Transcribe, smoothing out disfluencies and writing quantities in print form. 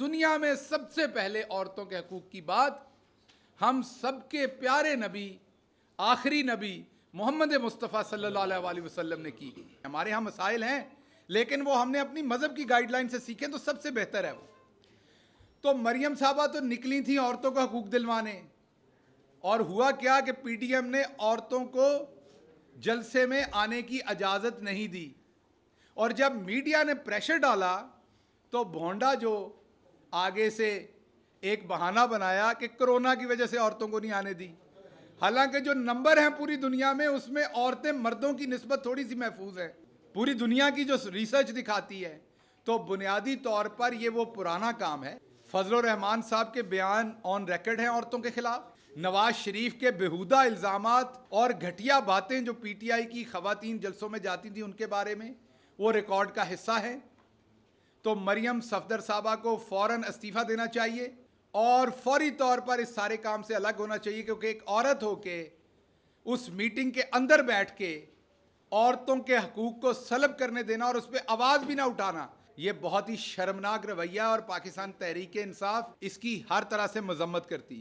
دنیا میں سب سے پہلے عورتوں کے حقوق کی بات ہم سب کے پیارے نبی آخری نبی محمد مصطفیٰ صلی اللہ علیہ وآلہ وسلم نے کی. ہمارے ہاں مسائل ہیں لیکن وہ ہم نے اپنی مذہب کی گائیڈ لائن سے سیکھیں تو سب سے بہتر ہے وہ. تو مریم صاحبہ تو نکلی تھیں عورتوں کا حقوق دلوانے, اور ہوا کیا کہ پی ٹی ایم نے عورتوں کو جلسے میں آنے کی اجازت نہیں دی, اور جب میڈیا نے پریشر ڈالا تو بھونڈا جو آگے سے ایک بہانہ بنایا کہ کرونا کی وجہ سے عورتوں کو نہیں آنے دی, حالانکہ جو نمبر ہیں پوری دنیا میں اس میں عورتیں مردوں کی نسبت تھوڑی سی محفوظ ہیں. پوری دنیا کی جو ریسرچ دکھاتی ہے تو بنیادی طور پر یہ وہ پرانا کام ہے. فضل الرحمان صاحب کے بیان آن ریکارڈ ہیں عورتوں کے خلاف. نواز شریف کے بیہودہ الزامات اور گھٹیا باتیں جو پی ٹی آئی کی خواتین جلسوں میں جاتی تھیں ان کے بارے میں وہ ریکارڈ کا حصہ ہے. تو مریم صفدر صاحبہ کو فوراً استعفیٰ دینا چاہیے اور فوری طور پر اس سارے کام سے الگ ہونا چاہیے, کیونکہ ایک عورت ہو کے اس میٹنگ کے اندر بیٹھ کے عورتوں کے حقوق کو سلب کرنے دینا اور اس پہ آواز بھی نہ اٹھانا, یہ بہت ہی شرمناک رویہ, اور پاکستان تحریک انصاف اس کی ہر طرح سے مذمت کرتی ہے.